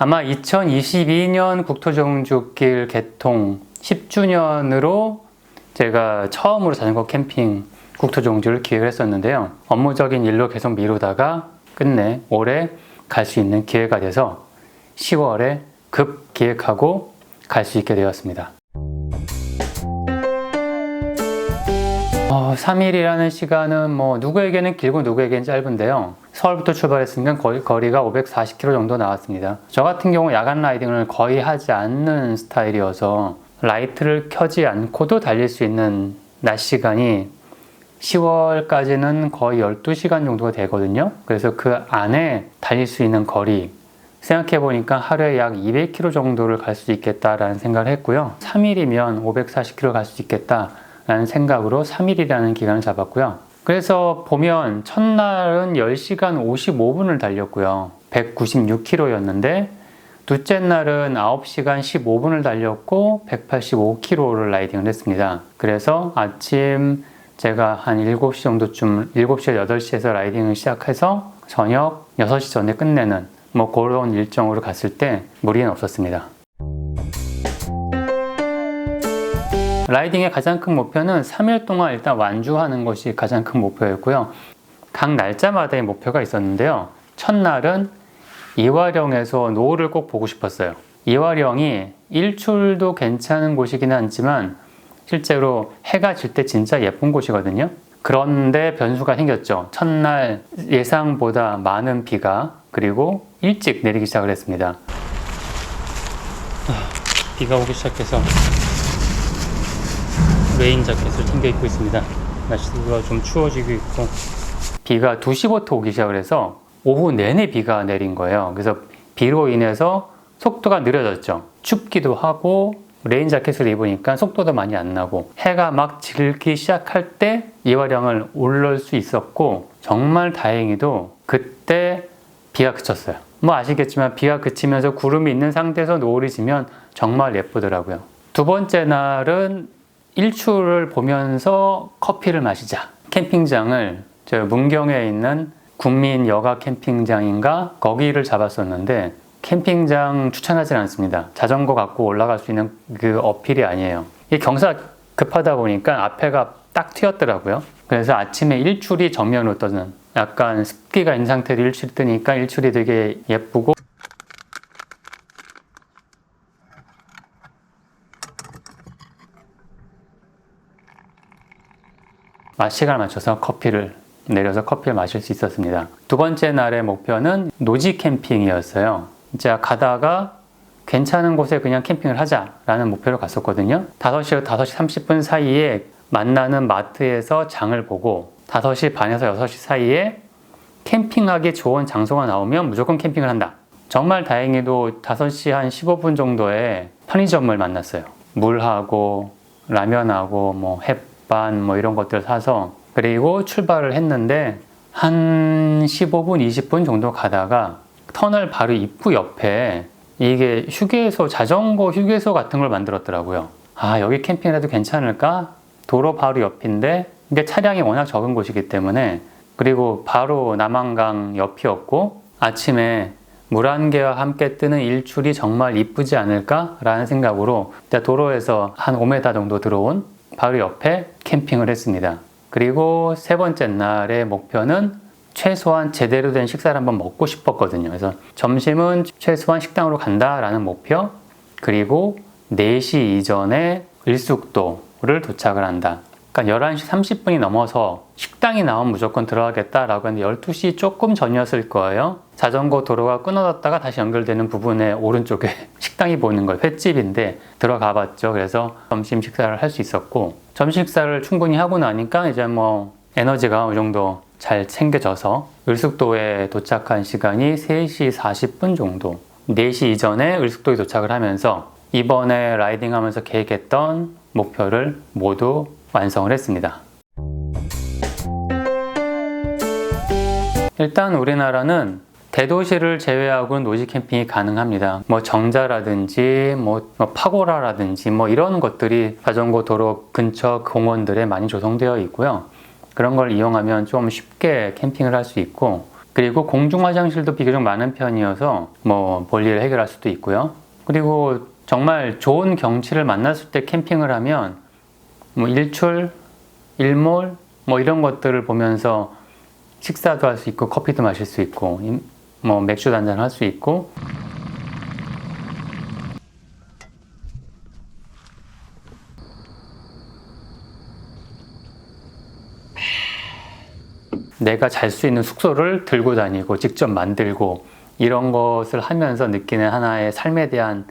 아마 2022년 국토정주길 개통 10주년으로 제가 처음으로 자전거 캠핑 국토정주를 기획을 했었는데요. 업무적인 일로 계속 미루다가 끝내 올해 갈 수 있는 기회가 돼서 10월에 급 기획하고 갈 수 있게 되었습니다. 3일이라는 시간은 누구에게는 길고 누구에게는 짧은데요. 서울부터 출발했으니까 거리가 540km 정도 나왔습니다. 저 같은 경우 야간 라이딩을 거의 하지 않는 스타일이어서 라이트를 켜지 않고도 달릴 수 있는 낮 시간이 10월까지는 거의 12시간 정도가 되거든요. 그래서 그 안에 달릴 수 있는 거리 생각해보니까 하루에 약 200km 정도를 갈 수 있겠다라는 생각을 했고요. 3일이면 540km 갈 수 있겠다라는 생각으로 3일이라는 기간을 잡았고요. 그래서 보면 첫날은 10시간 55분을 달렸고요. 196km였는데 둘째 날은 9시간 15분을 달렸고 185km를 라이딩을 했습니다. 그래서 아침 제가 한 7시 정도쯤 7시에서 8시에서 라이딩을 시작해서 저녁 6시 전에 끝내는 그런 일정으로 갔을 때 무리는 없었습니다. 라이딩의 가장 큰 목표는 3일 동안 일단 완주하는 것이 가장 큰 목표였고요. 각 날짜마다의 목표가 있었는데요. 첫날은 이화령에서 노을을 꼭 보고 싶었어요. 이화령이 일출도 괜찮은 곳이긴 하지만 실제로 해가 질 때 진짜 예쁜 곳이거든요. 그런데 변수가 생겼죠. 첫날 예상보다 많은 비가 그리고 일찍 내리기 시작을 했습니다. 비가 오기 시작해서 레인 자켓을 챙겨 입고 있습니다. 날씨가 좀 추워지고 있고 비가 2시부터 오기 시작을 해서 오후 내내 비가 내린 거예요. 그래서 비로 인해서 속도가 느려졌죠. 춥기도 하고 레인 자켓을 입으니까 속도도 많이 안 나고 해가 막 질기 시작할 때 이화령을 올릴 수 있었고 정말 다행히도 그때 비가 그쳤어요. 아시겠지만 비가 그치면서 구름이 있는 상태에서 노을이 지면 정말 예쁘더라고요. 두 번째 날은 일출을 보면서 커피를 마시자. 캠핑장을 저 문경에 있는 국민 여가 캠핑장인가 거기를 잡았었는데 캠핑장 추천하진 않습니다. 자전거 갖고 올라갈 수 있는 그 어필이 아니에요. 이게 경사 급하다 보니까 앞에가 딱 튀었더라고요. 그래서 아침에 일출이 정면으로 떠는 약간 습기가 있는 상태로 일출이 뜨니까 일출이 되게 예쁘고 시간을 맞춰서 커피를 내려서 커피를 마실 수 있었습니다. 두 번째 날의 목표는 노지 캠핑이었어요. 제가 가다가 괜찮은 곳에 그냥 캠핑을 하자라는 목표로 갔었거든요. 5시에서 5시 30분 사이에 만나는 마트에서 장을 보고 5시 반에서 6시 사이에 캠핑하기 좋은 장소가 나오면 무조건 캠핑을 한다. 정말 다행히도 5시 한 15분 정도에 편의점을 만났어요. 물하고 라면하고 햇반 이런 것들 사서 그리고 출발을 했는데 한 15분, 20분 정도 가다가 터널 바로 입구 옆에 이게 휴게소, 자전거 휴게소 같은 걸 만들었더라고요. 여기 캠핑해도 괜찮을까? 도로 바로 옆인데 이게 차량이 워낙 적은 곳이기 때문에 그리고 바로 남한강 옆이었고 아침에 물안개와 함께 뜨는 일출이 정말 이쁘지 않을까라는 생각으로 도로에서 한 5m 정도 들어온 바로 옆에 캠핑을 했습니다. 그리고 세 번째 날의 목표는 최소한 제대로 된 식사를 한번 먹고 싶었거든요. 그래서 점심은 최소한 식당으로 간다라는 목표, 그리고 4시 이전에 을숙도를 도착을 한다. 그러니까 11시 30분이 넘어서 식당이 나오면 무조건 들어가겠다라고 했는데 12시 조금 전이었을 거예요. 자전거 도로가 끊어졌다가 다시 연결되는 부분에 오른쪽에 식당이 보이는 거예요. 횟집인데 들어가 봤죠. 그래서 점심 식사를 할 수 있었고 점심 식사를 충분히 하고 나니까 이제 에너지가 어느 정도 잘 챙겨져서 을숙도에 도착한 시간이 3시 40분 정도 4시 이전에 을숙도에 도착을 하면서 이번에 라이딩하면서 계획했던 목표를 모두 완성을 했습니다. 일단 우리나라는 대도시를 제외하고는 노지 캠핑이 가능합니다. 정자라든지 파고라라든지 이런 것들이 자전거 도로 근처 공원들에 많이 조성되어 있고요. 그런 걸 이용하면 좀 쉽게 캠핑을 할 수 있고 그리고 공중 화장실도 비교적 많은 편이어서 뭐 볼일을 해결할 수도 있고요. 그리고 정말 좋은 경치를 만났을 때 캠핑을 하면 뭐 일출, 일몰 뭐 이런 것들을 보면서 식사도 할 수 있고 커피도 마실 수 있고 뭐 맥주도 한잔 할 수 있고 내가 잘 수 있는 숙소를 들고 다니고 직접 만들고 이런 것을 하면서 느끼는 하나의 삶에 대한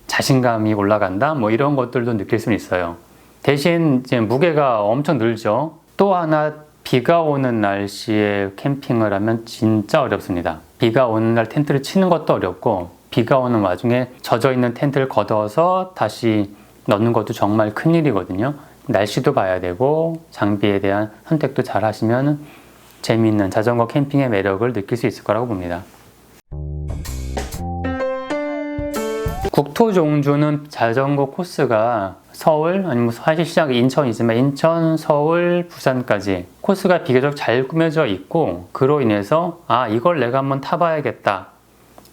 자신감이 올라간다 뭐 이런 것들도 느낄 수는 있어요. 대신 이제 무게가 엄청 늘죠. 또 하나 비가 오는 날씨에 캠핑을 하면 진짜 어렵습니다. 비가 오는 날 텐트를 치는 것도 어렵고 비가 오는 와중에 젖어 있는 텐트를 걷어서 다시 넣는 것도 정말 큰일이거든요. 날씨도 봐야 되고 장비에 대한 선택도 잘 하시면 재미있는 자전거 캠핑의 매력을 느낄 수 있을 거라고 봅니다. 국토종주는 자전거 코스가 서울 아니면 사실 시작이 인천이지만 인천, 서울, 부산까지 코스가 비교적 잘 꾸며져 있고 그로 인해서 이걸 내가 한번 타봐야겠다.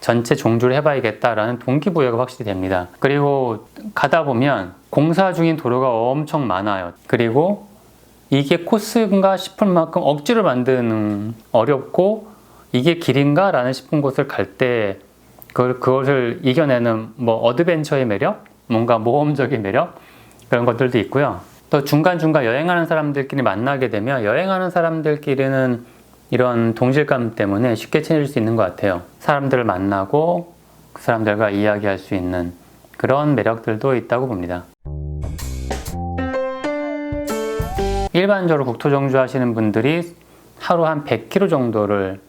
전체 종주를 해봐야겠다라는 동기부여가 확실히 됩니다. 그리고 가다 보면 공사 중인 도로가 엄청 많아요. 그리고 이게 코스인가 싶을 만큼 억지로 만드는 어렵고 이게 길인가 라는 싶은 곳을 갈 때 그것을 이겨내는 뭐 어드벤처의 매력, 뭔가 모험적인 매력 그런 것들도 있고요. 또 중간중간 여행하는 사람들끼리 만나게 되면 여행하는 사람들끼리는 이런 동질감 때문에 쉽게 친해질 수 있는 것 같아요. 사람들을 만나고 그 사람들과 이야기할 수 있는 그런 매력들도 있다고 봅니다. 일반적으로 국토종주 하시는 분들이 하루 한 100km 정도를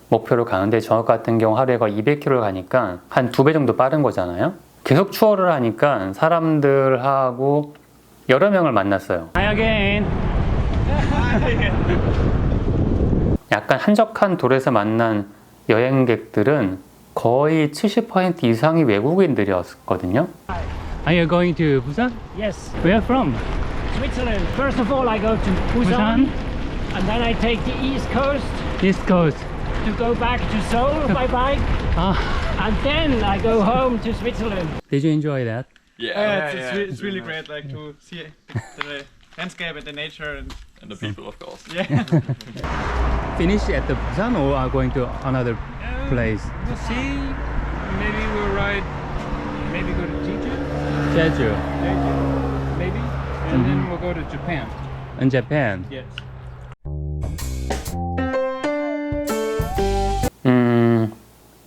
목표로 가는데 저 같은 경우 하루에 거의 200km를 가니까 한 2배 정도 빠른 거잖아요. 계속 추월을 하니까 사람들하고 여러 명을 만났어요. Hi again. 약간 한적한 도로에서 만난 여행객들은 거의 70% 이상이 외국인들이었거든요. Are you going to Busan? Yes, Where from? Switzerland. First of all, I go to Busan, and then I take the east coast East Coast. to go back to Seoul by bike, and then I go home to Switzerland. Did you enjoy that? Yeah, it's really great, like to see the landscape and the nature and the people, of course. Yeah. Finish at the Busan or are going to another place? We'll see. Maybe we'll ride. Maybe go to Jeju. Jeju. Maybe, and then we'll go to Japan. In Japan. Yes.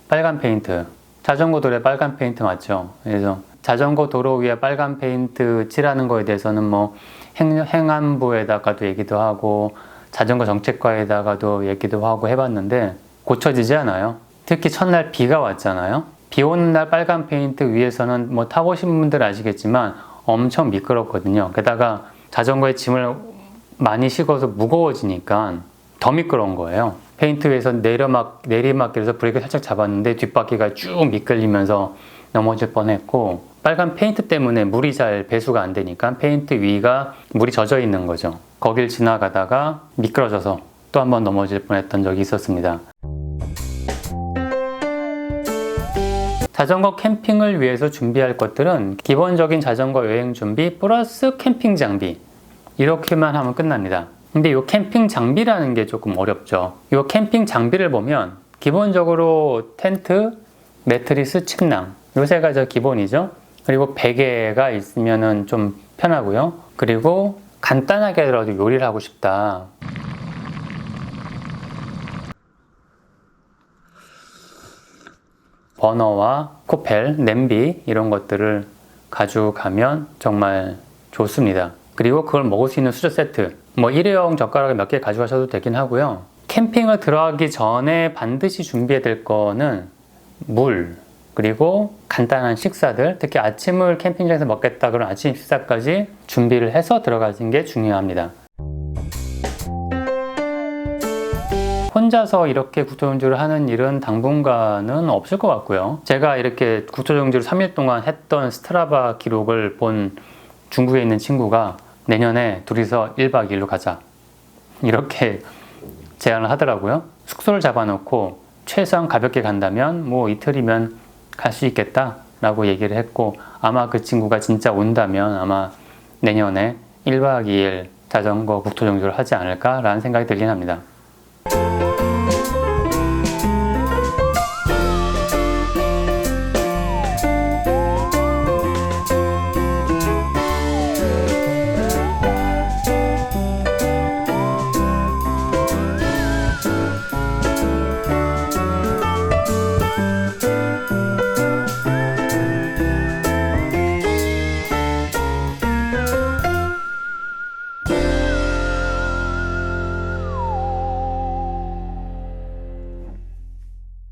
빨간 페인트. 자전거 도로에 빨간 페인트 맞죠? 그래서 자전거 도로 위에 빨간 페인트 칠하는 거에 대해서는 뭐 행안부에다가도 얘기도 하고 자전거 정책과에다가도 얘기도 하고 해봤는데 고쳐지지 않아요. 특히 첫날 비가 왔잖아요. 비 오는 날 빨간 페인트 위에서는 뭐 타보신 분들 아시겠지만 엄청 미끄럽거든요. 게다가 자전거에 짐을 많이 싣어서 무거워지니까 더 미끄러운 거예요. 페인트 위에서 내리막길에서 브레이크 살짝 잡았는데 뒷바퀴가 쭉 미끌리면서 넘어질 뻔했고 빨간 페인트 때문에 물이 잘 배수가 안 되니까 페인트 위가 물이 젖어 있는 거죠. 거길 지나가다가 미끄러져서 또 한 번 넘어질 뻔했던 적이 있었습니다. 자전거 캠핑을 위해서 준비할 것들은 기본적인 자전거 여행 준비 플러스 캠핑 장비 이렇게만 하면 끝납니다. 근데 이 캠핑 장비라는 게 조금 어렵죠. 이 캠핑 장비를 보면 기본적으로 텐트, 매트리스, 침낭 이 세 가지가 기본이죠. 그리고 베개가 있으면 좀 편하고요. 그리고 간단하게라도 요리를 하고 싶다. 버너와 코펠, 냄비 이런 것들을 가져가면 정말 좋습니다. 그리고 그걸 먹을 수 있는 수저 세트 뭐 일회용 젓가락을 몇 개 가져가셔도 되긴 하고요. 캠핑을 들어가기 전에 반드시 준비해야 될 거는 물 그리고 간단한 식사들 특히 아침을 캠핑장에서 먹겠다 그런 아침 식사까지 준비를 해서 들어가는 게 중요합니다. 혼자서 이렇게 국토종주를 하는 일은 당분간은 없을 것 같고요. 제가 이렇게 국토종주를 3일 동안 했던 스트라바 기록을 본 중국에 있는 친구가 내년에 둘이서 1박 2일로 가자 이렇게 제안을 하더라고요. 숙소를 잡아놓고 최소한 가볍게 간다면 뭐 이틀이면 갈 수 있겠다 라고 얘기를 했고, 아마 그 친구가 진짜 온다면 아마 내년에 1박 2일 자전거 북토 정도를 하지 않을까 라는 생각이 들긴 합니다.